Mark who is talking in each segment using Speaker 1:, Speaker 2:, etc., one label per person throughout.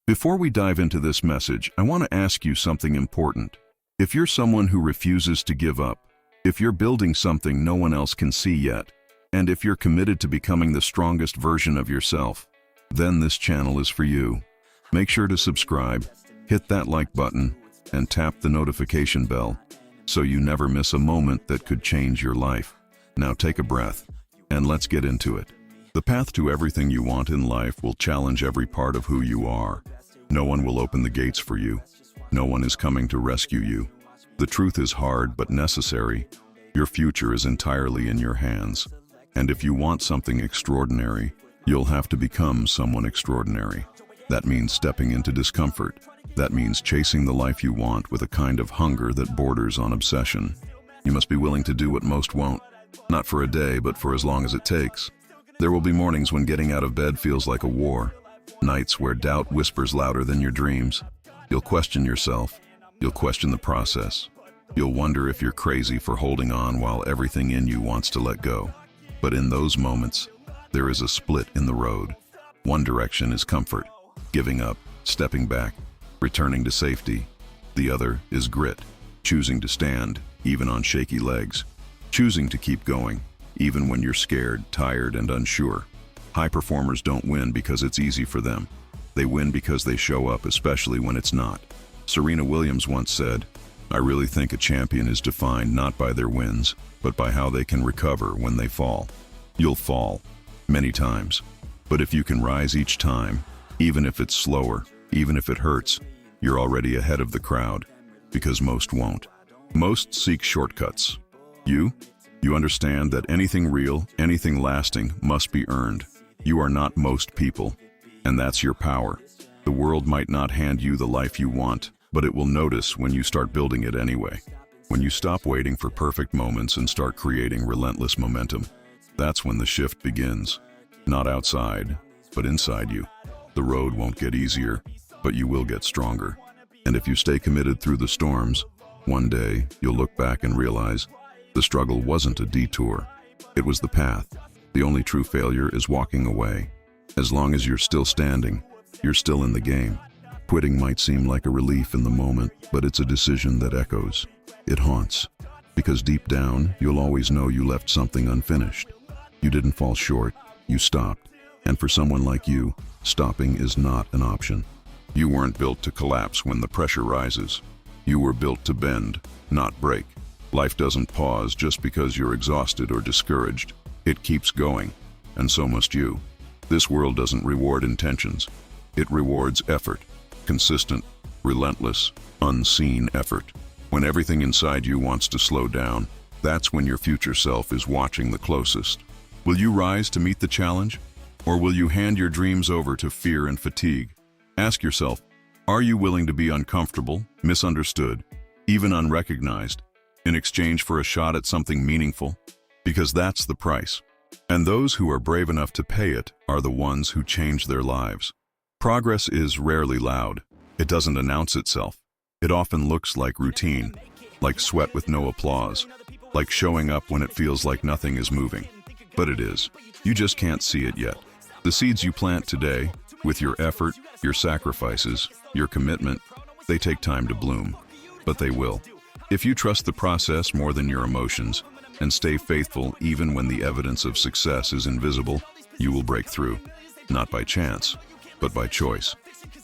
Speaker 1: Before we dive into this message, I want to ask you something important. If you're someone who refuses to give up, if you're building something no one else can see yet, and if you're committed to becoming the strongest version of yourself, then this channel is for you. Make sure to subscribe, hit that like button, and tap the notification bell so you never miss a moment that could change your life. Now take a breath, and let's get into it. The path to everything you want in life will challenge every part of who you are. No one will open the gates for you. No one is coming to rescue you. The truth is hard but necessary. Your future is entirely in your hands. And if you want something extraordinary, you'll have to become someone extraordinary. That means stepping into discomfort. That means chasing the life you want with a kind of hunger that borders on obsession. You must be willing to do what most won't. Not for a day, but for as long as it takes. There will be mornings when getting out of bed feels like a war. Nights where doubt whispers louder than your dreams. You'll question yourself. You'll question the process. You'll wonder if you're crazy for holding on while everything in you wants to let go. But in those moments, there is a split in the road. One direction is comfort, giving up, stepping back, returning to safety. The other is grit, choosing to stand, even on shaky legs, choosing to keep going, even when you're scared, tired, and unsure. High performers don't win because it's easy for them. They win because they show up, especially when it's not. Serena Williams once said, "I really think a champion is defined not by their wins, but by how they can recover when they fall." You'll fall, many times. But if you can rise each time, even if it's slower, even if it hurts, you're already ahead of the crowd, because most won't. Most seek shortcuts. You understand that anything real, anything lasting, must be earned. You are not most people, and that's your power. The world might not hand you the life you want, but it will notice when you start building it anyway. When you stop waiting for perfect moments and start creating relentless momentum, that's when the shift begins. Not outside, but inside you. The road won't get easier, but you will get stronger. And if you stay committed through the storms, one day you'll look back and realize the struggle wasn't a detour. It was the path. The only true failure is walking away. As long as you're still standing, you're still in the game. Quitting might seem like a relief in the moment, but it's a decision that echoes. It haunts. Because deep down, you'll always know you left something unfinished. You didn't fall short, you stopped. And for someone like you, stopping is not an option. You weren't built to collapse when the pressure rises. You were built to bend, not break. Life doesn't pause just because you're exhausted or discouraged. It keeps going, and so must you. This world doesn't reward intentions. It rewards effort. Consistent, relentless, unseen effort. When everything inside you wants to slow down, that's when your future self is watching the closest. Will you rise to meet the challenge? Or will you hand your dreams over to fear and fatigue? Ask yourself, are you willing to be uncomfortable, misunderstood, even unrecognized, in exchange for a shot at something meaningful? Because that's the price. And those who are brave enough to pay it are the ones who change their lives. Progress is rarely loud. It doesn't announce itself. It often looks like routine, like sweat with no applause, like showing up when it feels like nothing is moving. But it is. You just can't see it yet. The seeds you plant today, with your effort, your sacrifices, your commitment, they take time to bloom. But they will. If you trust the process more than your emotions, and stay faithful even when the evidence of success is invisible, you will break through. Not by chance, but by choice.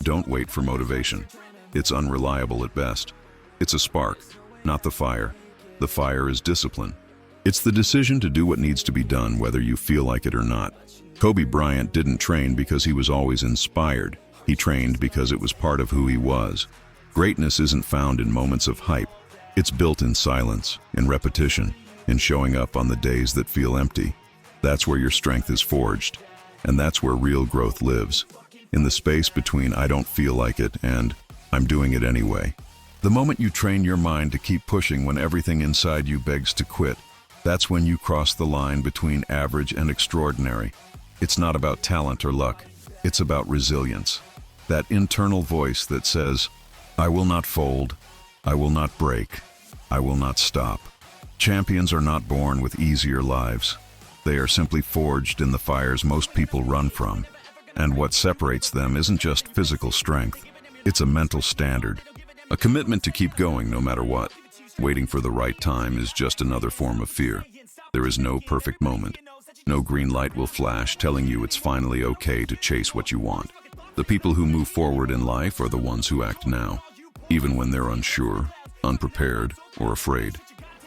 Speaker 1: Don't wait for motivation. It's unreliable at best. It's a spark, not the fire. The fire is discipline. It's the decision to do what needs to be done whether you feel like it or not. Kobe Bryant didn't train because he was always inspired. He trained because it was part of who he was. Greatness isn't found in moments of hype. It's built in silence, in repetition, in showing up on the days that feel empty. That's where your strength is forged. And that's where real growth lives. In the space between "I don't feel like it" and "I'm doing it anyway." The moment you train your mind to keep pushing when everything inside you begs to quit, that's when you cross the line between average and extraordinary. It's not about talent or luck. It's about resilience. That internal voice that says, "I will not fold. I will not break. I will not stop." Champions are not born with easier lives. They are simply forged in the fires most people run from. And what separates them isn't just physical strength. It's a mental standard, a commitment to keep going no matter what. Waiting for the right time is just another form of fear. There is no perfect moment. No green light will flash telling you it's finally okay to chase what you want. The people who move forward in life are the ones who act now, even when they're unsure, unprepared, or afraid.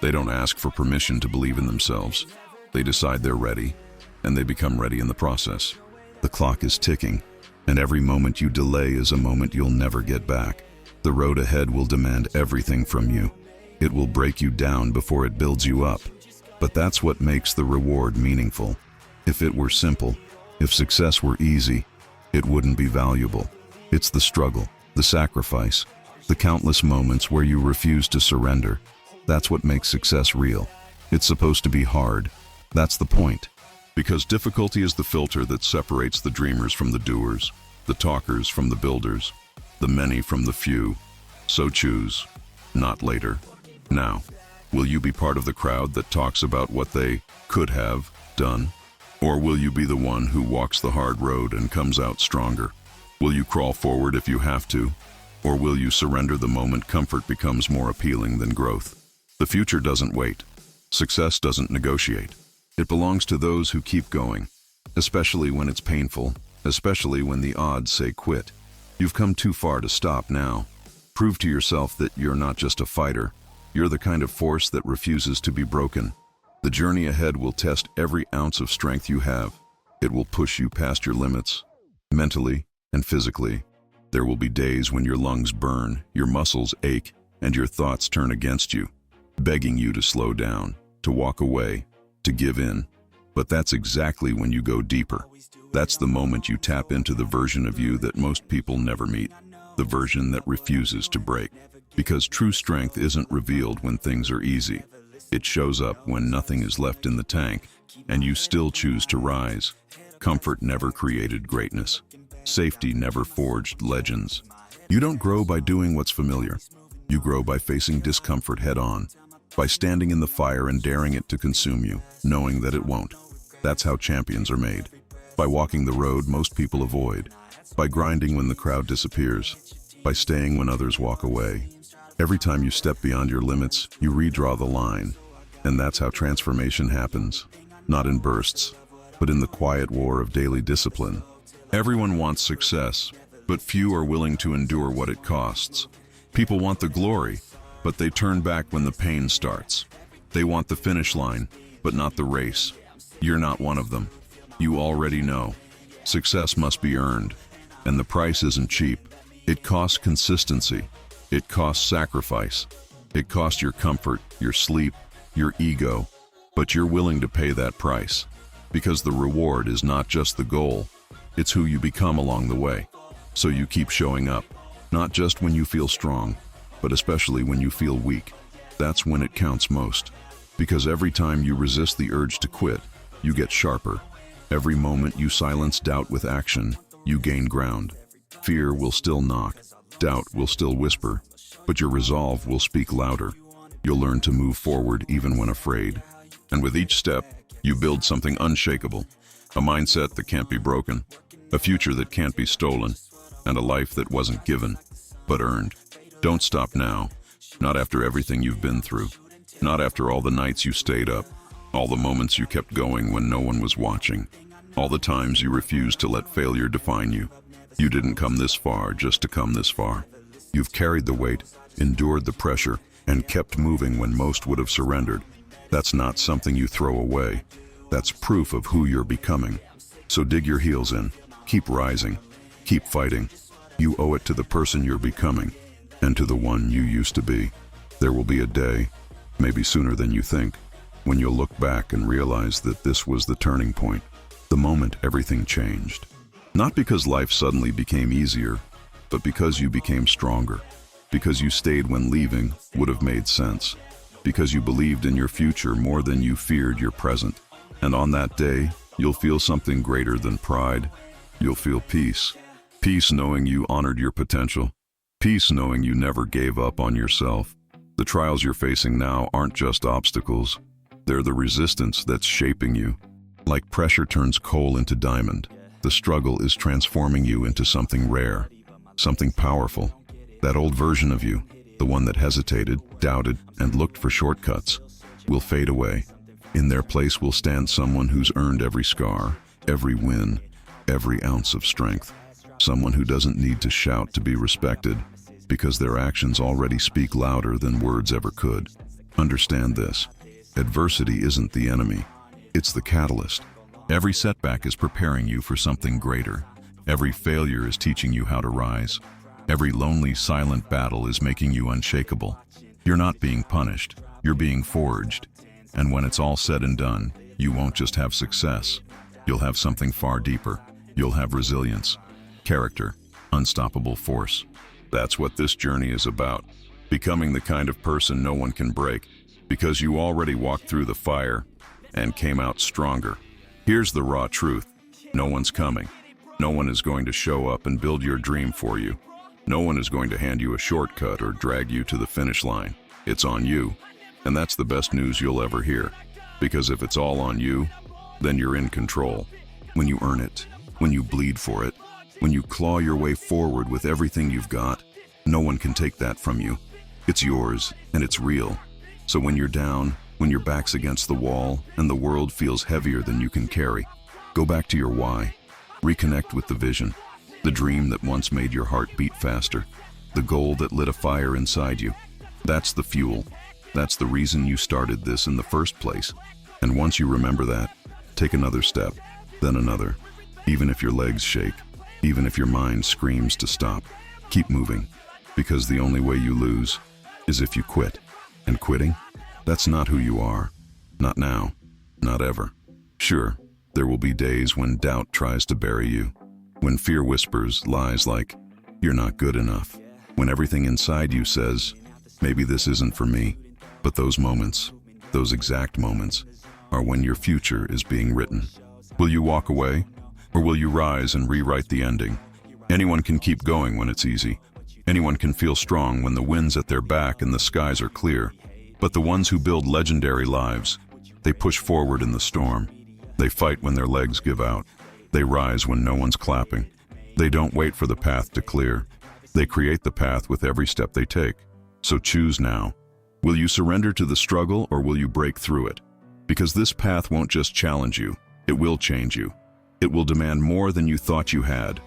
Speaker 1: They don't ask for permission to believe in themselves. They decide they're ready, and they become ready in the process. The clock is ticking, and every moment you delay is a moment you'll never get back. The road ahead will demand everything from you. It will break you down before it builds you up. But that's what makes the reward meaningful. If it were simple, if success were easy, it wouldn't be valuable. It's the struggle, the sacrifice, the countless moments where you refuse to surrender. That's what makes success real. It's supposed to be hard. That's the point. Because difficulty is the filter that separates the dreamers from the doers, the talkers from the builders, the many from the few. So choose, not later, now. Will you be part of the crowd that talks about what they could have done? Or will you be the one who walks the hard road and comes out stronger? Will you crawl forward if you have to? Or will you surrender the moment comfort becomes more appealing than growth? The future doesn't wait. Success doesn't negotiate. It belongs to those who keep going, especially when it's painful, especially when the odds say quit. You've come too far to stop now. Prove to yourself that you're not just a fighter. You're the kind of force that refuses to be broken. The journey ahead will test every ounce of strength you have. It will push you past your limits, mentally and physically. There will be days when your lungs burn, your muscles ache, and your thoughts turn against you, begging you to slow down, to walk away, to give in. But that's exactly when you go deeper. That's the moment you tap into the version of you that most people never meet, the version that refuses to break. Because true strength isn't revealed when things are easy. It shows up when nothing is left in the tank, and you still choose to rise. Comfort never created greatness. Safety never forged legends. You don't grow by doing what's familiar. You grow by facing discomfort head-on, by standing in the fire and daring it to consume you, knowing that it won't. That's how champions are made. By walking the road most people avoid. By grinding when the crowd disappears. By staying when others walk away. Every time you step beyond your limits, you redraw the line. And that's how transformation happens. Not in bursts, but in the quiet war of daily discipline. Everyone wants success, but few are willing to endure what it costs. People want the glory, but they turn back when the pain starts. They want the finish line, but not the race. You're not one of them. You already know. Success must be earned, and the price isn't cheap. It costs consistency. It costs sacrifice. It costs your comfort, your sleep, your ego, but you're willing to pay that price. Because the reward is not just the goal, it's who you become along the way. So you keep showing up, not just when you feel strong, but especially when you feel weak. That's when it counts most. Because every time you resist the urge to quit, you get sharper. Every moment you silence doubt with action, you gain ground. Fear will still knock. Doubt will still whisper, but your resolve will speak louder. You'll learn to move forward even when afraid. And with each step, you build something unshakable. A mindset that can't be broken, a future that can't be stolen, and a life that wasn't given, but earned. Don't stop now. Not after everything you've been through. Not after all the nights you stayed up, all the moments you kept going when no one was watching, all the times you refused to let failure define you. You didn't come this far just to come this far. You've carried the weight, endured the pressure, and kept moving when most would have surrendered. That's not something you throw away. That's proof of who you're becoming. So dig your heels in, keep rising, keep fighting. You owe it to the person you're becoming, and to the one you used to be. There will be a day, maybe sooner than you think, when you'll look back and realize that this was the turning point, the moment everything changed. Not because life suddenly became easier, but because you became stronger. Because you stayed when leaving would have made sense. Because you believed in your future more than you feared your present. And on that day, you'll feel something greater than pride. You'll feel peace. Peace knowing you honored your potential. Peace knowing you never gave up on yourself. The trials you're facing now aren't just obstacles. They're the resistance that's shaping you. Like pressure turns coal into diamond, The struggle is transforming you into something rare, something powerful. That old version of you, the one that hesitated, doubted, and looked for shortcuts, will fade away. In their place will stand someone who's earned every scar, every win, every ounce of strength. Someone who doesn't need to shout to be respected, because their actions already speak louder than words ever could. Understand this: adversity isn't the enemy, it's the catalyst. Every setback is preparing you for something greater. Every failure is teaching you how to rise. Every lonely, silent battle is making you unshakable. You're not being punished, you're being forged. And when it's all said and done, you won't just have success. You'll have something far deeper. You'll have resilience, character, unstoppable force. That's what this journey is about. Becoming the kind of person no one can break, because you already walked through the fire and came out stronger. Here's the raw truth: no one's coming. No one is going to show up and build your dream for you. No one is going to hand you a shortcut or drag you to the finish line. It's on you. And that's the best news you'll ever hear. Because if it's all on you, then you're in control. When you earn it, when you bleed for it, when you claw your way forward with everything you've got, no one can take that from you. It's yours, and it's real. So when you're down, when your back's against the wall, and the world feels heavier than you can carry, go back to your why. Reconnect with the vision, the dream that once made your heart beat faster, the goal that lit a fire inside you. That's the fuel. That's the reason you started this in the first place. And once you remember that, take another step, then another. Even if your legs shake, even if your mind screams to stop, keep moving. Because the only way you lose is if you quit. And quitting? That's not who you are. Not now. Not ever. Sure, there will be days when doubt tries to bury you. When fear whispers lies like, "You're not good enough." When everything inside you says, "Maybe this isn't for me." But those moments, those exact moments, are when your future is being written. Will you walk away? Or will you rise and rewrite the ending? Anyone can keep going when it's easy. Anyone can feel strong when the wind's at their back and the skies are clear. But the ones who build legendary lives, they push forward in the storm. They fight when their legs give out. They rise when no one's clapping. They don't wait for the path to clear. They create the path with every step they take. So choose now. Will you surrender to the struggle, or will you break through it? Because this path won't just challenge you, it will change you. It will demand more than you thought you had.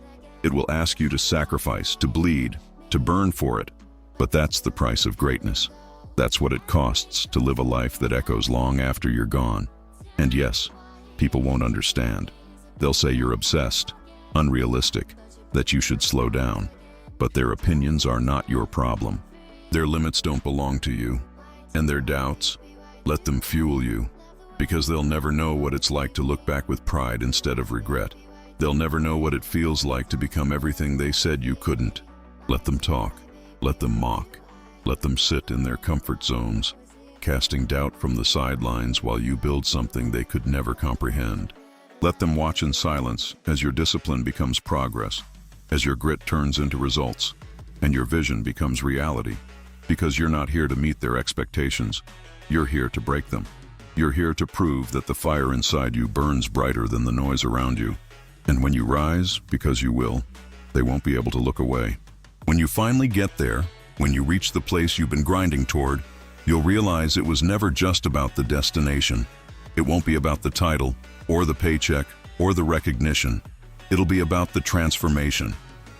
Speaker 1: It will ask you to sacrifice, to bleed, to burn for it. But that's the price of greatness. That's what it costs to live a life that echoes long after you're gone. And yes, people won't understand. They'll say you're obsessed, unrealistic, that you should slow down. But their opinions are not your problem. Their limits don't belong to you. And their doubts, let them fuel you. Because they'll never know what it's like to look back with pride instead of regret. They'll never know what it feels like to become everything they said you couldn't. Let them talk. Let them mock. Let them sit in their comfort zones, casting doubt from the sidelines while you build something they could never comprehend. Let them watch in silence as your discipline becomes progress, as your grit turns into results, and your vision becomes reality. Because you're not here to meet their expectations, you're here to break them. You're here to prove that the fire inside you burns brighter than the noise around you. And when you rise, because you will, they won't be able to look away. When you finally get there, when you reach the place you've been grinding toward, you'll realize it was never just about the destination. It won't be about the title, or the paycheck, or the recognition. It'll be about the transformation,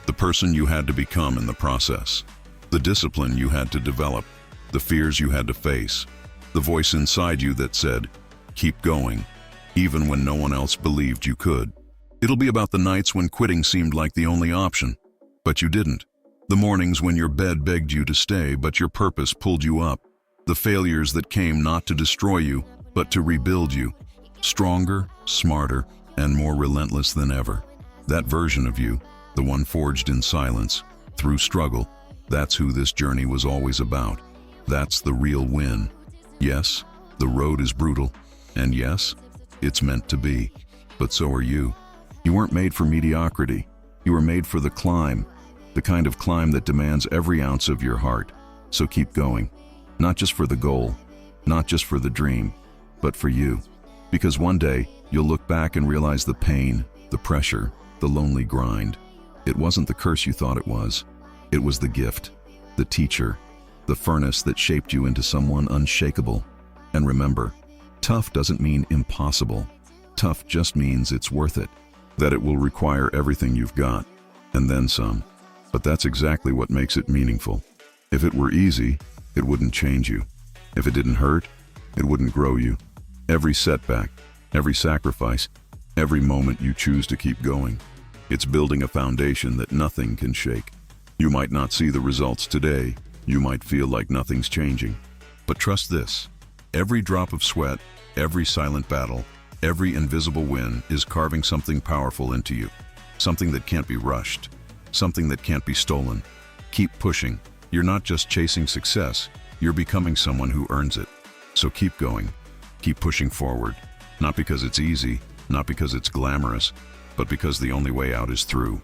Speaker 1: the person you had to become in the process, the discipline you had to develop, the fears you had to face, the voice inside you that said, "Keep going," even when no one else believed you could. It'll be about the nights when quitting seemed like the only option, but you didn't. The mornings when your bed begged you to stay, but your purpose pulled you up. The failures that came not to destroy you, but to rebuild you. Stronger, smarter, and more relentless than ever. That version of you, the one forged in silence, through struggle, that's who this journey was always about. That's the real win. Yes, the road is brutal, and yes, it's meant to be. But so are you. You weren't made for mediocrity. You were made for the climb, the kind of climb that demands every ounce of your heart. So keep going. Not just for the goal, not just for the dream, but for you. Because one day, you'll look back and realize the pain, the pressure, the lonely grind. It wasn't the curse you thought it was. It was the gift, the teacher, the furnace that shaped you into someone unshakable. And remember, tough doesn't mean impossible. Tough just means it's worth it, that it will require everything you've got, and then some. But that's exactly what makes it meaningful. If it were easy, it wouldn't change you. If it didn't hurt, it wouldn't grow you. Every setback, every sacrifice, every moment you choose to keep going, it's building a foundation that nothing can shake. You might not see the results today, you might feel like nothing's changing. But trust this, every drop of sweat, every silent battle, every invisible win is carving something powerful into you. Something that can't be rushed, something that can't be stolen. Keep pushing. You're not just chasing success, you're becoming someone who earns it. So keep going, keep pushing forward. Not because it's easy, not because it's glamorous, but because the only way out is through.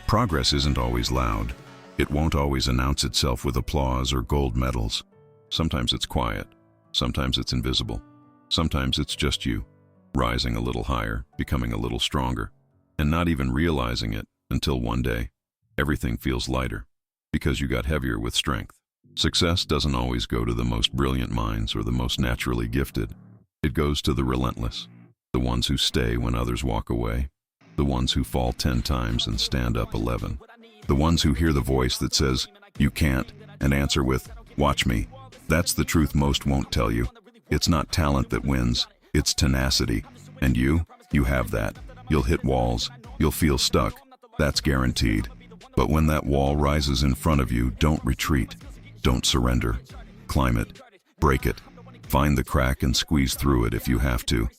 Speaker 1: Progress isn't always loud. It won't always announce itself with applause or gold medals. Sometimes it's quiet, sometimes it's invisible, sometimes it's just you, rising a little higher, becoming a little stronger, and not even realizing it until one day, everything feels lighter, because you got heavier with strength. Success doesn't always go to the most brilliant minds or the most naturally gifted. It goes to the relentless, the ones who stay when others walk away, the ones who fall 10 times and stand up 11, the ones who hear the voice that says, "You can't," and answer with, "Watch me." That's the truth most won't tell you. It's not talent that wins, it's tenacity. And you have that. You'll hit walls, you'll feel stuck, that's guaranteed. But when that wall rises in front of you, don't retreat. Don't surrender. Climb it, break it, find the crack and squeeze through it if you have to.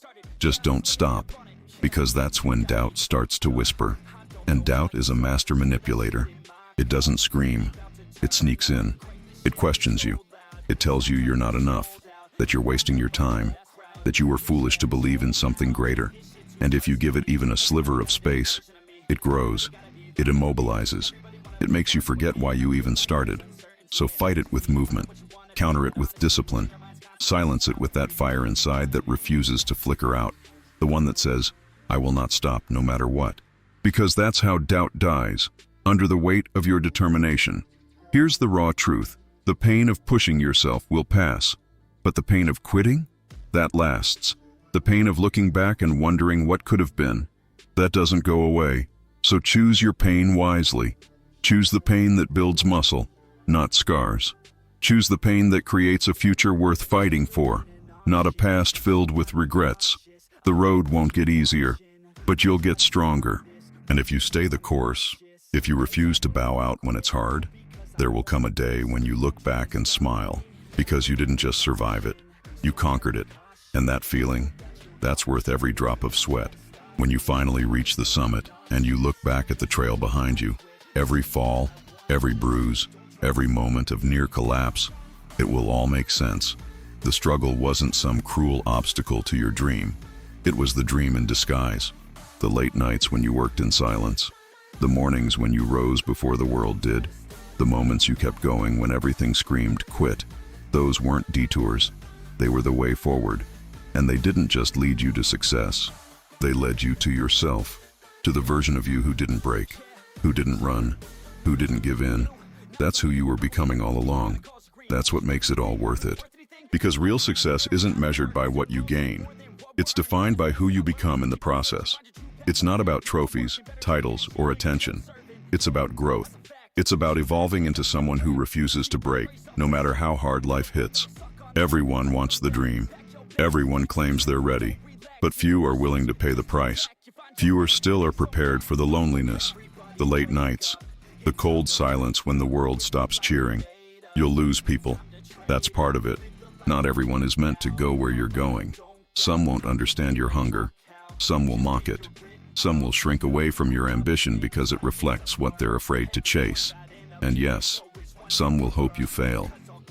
Speaker 1: Just don't stop, because that's when doubt starts to whisper. And doubt is a master manipulator. It doesn't scream, it sneaks in. It questions you. It tells you you're not enough, that you're wasting your time, that you were foolish to believe in something greater. And if you give it even a sliver of space, it grows, it immobilizes, it makes you forget why you even started. So fight it with movement, counter it with discipline, silence it with that fire inside that refuses to flicker out, the one that says, "I will not stop no matter what." Because that's how doubt dies, under the weight of your determination. Here's the raw truth. The pain of pushing yourself will pass, but the pain of quitting? That lasts. The pain of looking back and wondering what could have been, that doesn't go away. So choose your pain wisely. Choose the pain that builds muscle, not scars. Choose the pain that creates a future worth fighting for, not a past filled with regrets. The road won't get easier, but you'll get stronger. And if you stay the course, if you refuse to bow out when it's hard, there will come a day when you look back and smile, because you didn't just survive it, you conquered it. And that feeling, that's worth every drop of sweat. When you finally reach the summit and you look back at the trail behind you, every fall, every bruise, every moment of near collapse, it will all make sense. The struggle wasn't some cruel obstacle to your dream. It was the dream in disguise. The late nights when you worked in silence, the mornings when you rose before the world did, the moments you kept going when everything screamed quit. Those weren't detours, they were the way forward. And they didn't just lead you to success, they led you to yourself, to the version of you who didn't break, who didn't run, who didn't give in. That's who you were becoming all along. That's what makes it all worth it. Because real success isn't measured by what you gain. It's defined by who you become in the process. It's not about trophies, titles, or attention. It's about growth. It's about evolving into someone who refuses to break, no matter how hard life hits. Everyone wants the dream. Everyone claims they're ready, but few are willing to pay the price. Fewer still are prepared for the loneliness, the late nights, the cold silence when the world stops cheering. You'll lose people. That's part of it. Not everyone is meant to go where you're going. Some won't understand your hunger. Some will mock it. Some will shrink away from your ambition because it reflects what they're afraid to chase. And yes, some will hope you fail.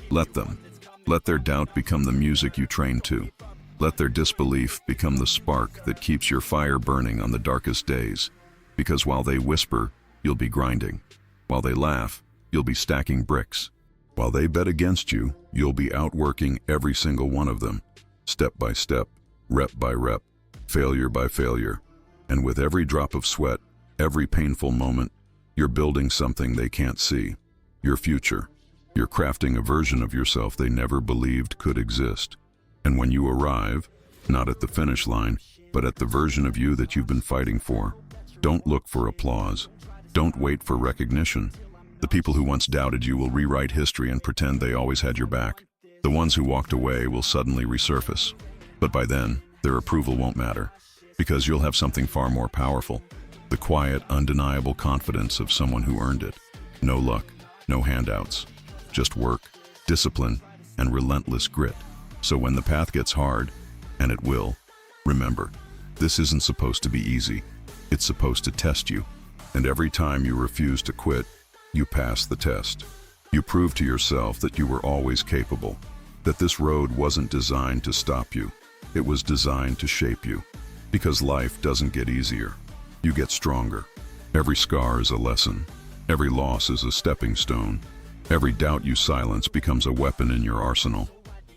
Speaker 1: Let them. Let their doubt become the music you train to. Let their disbelief become the spark that keeps your fire burning on the darkest days. Because while they whisper, you'll be grinding. While they laugh, you'll be stacking bricks. While they bet against you, you'll be outworking every single one of them, step by step, rep by rep, failure by failure. And with every drop of sweat, Every painful moment, you're building something they can't see. Your future. You're crafting a version of yourself they never believed could exist. And when you arrive, not at the finish line, but at the version of you that you've been fighting for, don't look for applause. Don't wait for recognition. The people who once doubted you will rewrite history and pretend they always had your back. The ones who walked away will suddenly resurface. But by then, their approval won't matter, because you'll have something far more powerful. The quiet, undeniable confidence of someone who earned it. No luck, no handouts, just work, discipline, and relentless grit. So when the path gets hard, and it will, remember, this isn't supposed to be easy. It's supposed to test you. And every time you refuse to quit, you pass the test. You prove to yourself that you were always capable, that this road wasn't designed to stop you. It was designed to shape you. Because life doesn't get easier. You get stronger. Every scar is a lesson. Every loss is a stepping stone. Every doubt you silence becomes a weapon in your arsenal.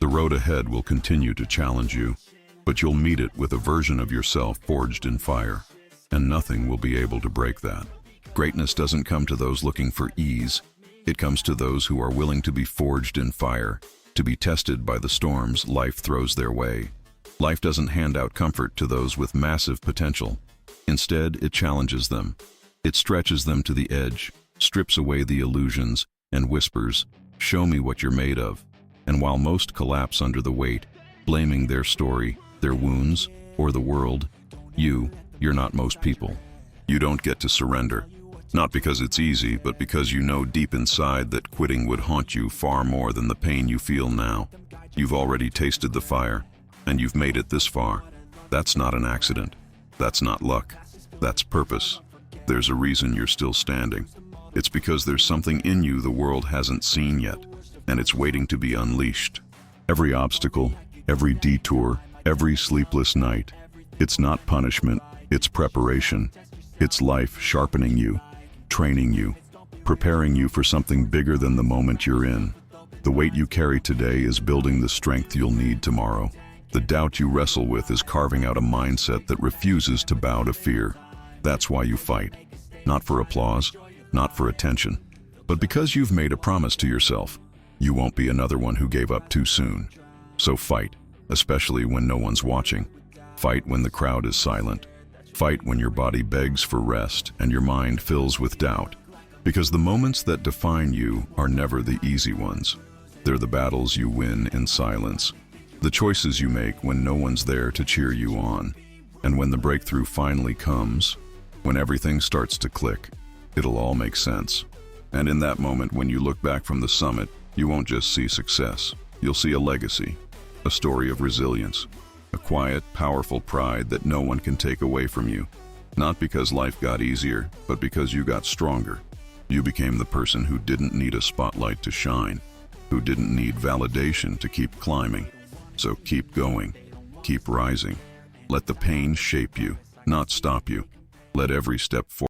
Speaker 1: The road ahead will continue to challenge you, but you'll meet it with a version of yourself forged in fire, and nothing will be able to break that. Greatness doesn't come to those looking for ease. It comes to those who are willing to be forged in fire, to be tested by the storms life throws their way. Life doesn't hand out comfort to those with massive potential. Instead, it challenges them. It stretches them to the edge, strips away the illusions, and whispers, "Show me what you're made of." And while most collapse under the weight, blaming their story, their wounds, or the world, you're not most people. You don't get to surrender. Not because it's easy, but because you know deep inside that quitting would haunt you far more than the pain you feel now. You've already tasted the fire, and you've made it this far. That's not an accident. That's not luck. That's purpose. There's a reason you're still standing. It's because there's something in you the world hasn't seen yet, and it's waiting to be unleashed. Every obstacle, every detour, every sleepless night, it's not punishment, it's preparation. It's life sharpening you, training you, preparing you for something bigger than the moment you're in. The weight you carry today is building the strength you'll need tomorrow. The doubt you wrestle with is carving out a mindset that refuses to bow to fear. That's why you fight. Not for applause, not for attention, but because you've made a promise to yourself. You won't be another one who gave up too soon. So fight, especially when no one's watching. Fight when the crowd is silent. Fight when your body begs for rest and your mind fills with doubt. Because the moments that define you are never the easy ones. They're the battles you win in silence. The choices you make when no one's there to cheer you on. And when the breakthrough finally comes, when everything starts to click, it'll all make sense. And in that moment, when you look back from the summit, you won't just see success. You'll see a legacy, a story of resilience, a quiet, powerful pride that no one can take away from you. Not because life got easier, but because you got stronger. You became the person who didn't need a spotlight to shine, who didn't need validation to keep climbing. So keep going, keep rising. Let the pain shape you, not stop you. Let every step forward